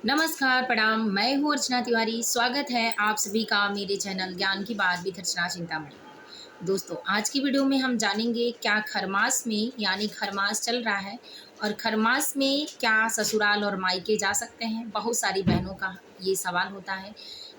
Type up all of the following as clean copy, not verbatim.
नमस्कार, प्रणाम। मैं हूँ अर्चना तिवारी। स्वागत है आप सभी का मेरे चैनल ज्ञान की बात विद अर्चना चिंतामणि। दोस्तों, आज की वीडियो में हम जानेंगे क्या खरमास में यानी खरमास चल रहा है और खरमास में क्या ससुराल और मायके जा सकते हैं। बहुत सारी बहनों का ये सवाल होता है,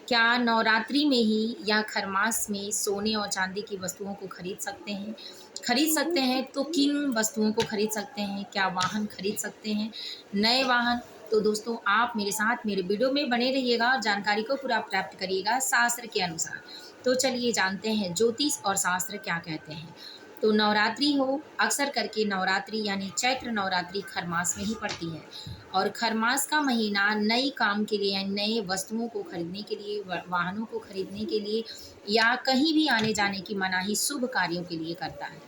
क्या नवरात्रि में ही या खरमास में सोने और चांदी की वस्तुओं को खरीद सकते हैं। खरीद सकते हैं तो किन वस्तुओं को खरीद सकते हैं, क्या वाहन खरीद सकते हैं, नए वाहन। तो दोस्तों, आप मेरे साथ मेरे वीडियो में बने रहिएगा और जानकारी को पूरा प्राप्त करिएगा शास्त्र के अनुसार। तो चलिए जानते हैं ज्योतिष और शास्त्र क्या कहते हैं। तो नवरात्रि हो, अक्सर करके नवरात्रि यानी चैत्र नवरात्रि खरमास में ही पड़ती है और खरमास का महीना नई काम के लिए, नए वस्तुओं को खरीदने के लिए, वाहनों को खरीदने के लिए या कहीं भी आने जाने की मनाही शुभ कार्यों के लिए करता है।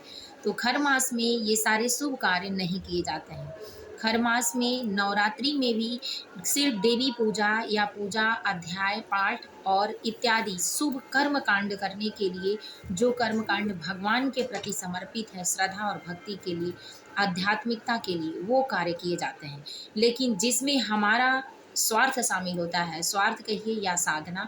तो खरमास में ये सारे शुभ कार्य नहीं किए जाते हैं। खरमास में नवरात्रि में भी सिर्फ देवी पूजा या पूजा अध्याय पाठ और इत्यादि शुभ कर्म कांड करने के लिए, जो कर्म कांड भगवान के प्रति समर्पित है, श्रद्धा और भक्ति के लिए, आध्यात्मिकता के लिए, वो कार्य किए जाते हैं। लेकिन जिसमें हमारा स्वार्थ शामिल होता है, स्वार्थ कहिए या साधना,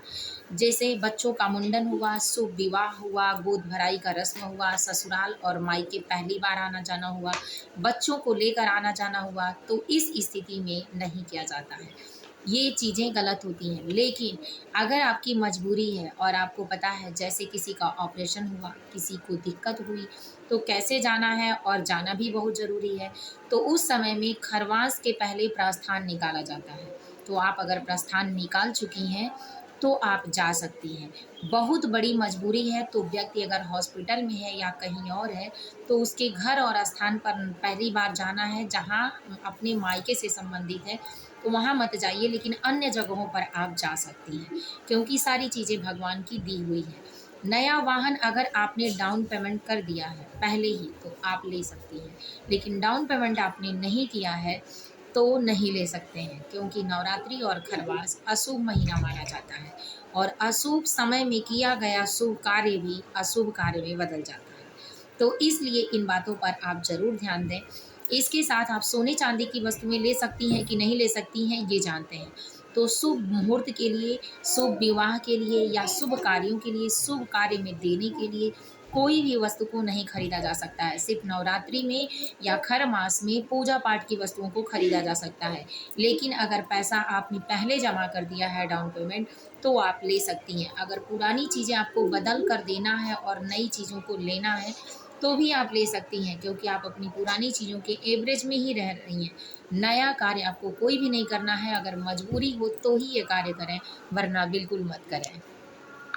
जैसे बच्चों का मुंडन हुआ, शुभ विवाह हुआ, गोद भराई का रस्म हुआ, ससुराल और मायके पहली बार आना जाना हुआ, बच्चों को लेकर आना जाना हुआ, तो इस स्थिति में नहीं किया जाता है। ये चीज़ें गलत होती हैं। लेकिन अगर आपकी मजबूरी है और आपको पता है, जैसे किसी का ऑपरेशन हुआ, किसी को दिक्कत हुई, तो कैसे जाना है और जाना भी बहुत ज़रूरी है, तो उस समय में खरवास के पहले प्रस्थान निकाला जाता है। तो आप अगर प्रस्थान निकाल चुकी हैं तो आप जा सकती हैं। बहुत बड़ी मजबूरी है तो व्यक्ति अगर हॉस्पिटल में है या कहीं और है, तो उसके घर और स्थान पर पहली बार जाना है जहाँ अपने मायके से संबंधित है, तो वहाँ मत जाइए। लेकिन अन्य जगहों पर आप जा सकती हैं, क्योंकि सारी चीज़ें भगवान की दी हुई है। नया वाहन अगर आपने डाउन पेमेंट कर दिया है पहले ही, तो आप ले सकती हैं। लेकिन डाउन पेमेंट आपने नहीं किया है तो नहीं ले सकते हैं, क्योंकि नवरात्रि और खरवास अशुभ महीना माना जाता है और अशुभ समय में किया गया शुभ कार्य भी अशुभ कार्य में बदल जाता है। तो इसलिए इन बातों पर आप ज़रूर ध्यान दें। इसके साथ आप सोने चांदी की वस्तुएं ले सकती हैं कि नहीं ले सकती हैं, ये जानते हैं। तो शुभ मुहूर्त के लिए, शुभ विवाह के लिए या शुभ कार्यों के लिए, शुभ कार्य में देने के लिए कोई भी वस्तु को नहीं खरीदा जा सकता है। सिर्फ नवरात्रि में या खर मास में पूजा पाठ की वस्तुओं को खरीदा जा सकता है। लेकिन अगर पैसा आपने पहले जमा कर दिया है डाउन पेमेंट, तो आप ले सकती हैं। अगर पुरानी चीज़ें आपको बदल कर देना है और नई चीज़ों को लेना है, तो भी आप ले सकती हैं, क्योंकि आप अपनी पुरानी चीज़ों के एवरेज में ही रह रही हैं। नया कार्य आपको कोई भी नहीं करना है। अगर मजबूरी हो तो ही ये कार्य करें, वरना बिल्कुल मत करें।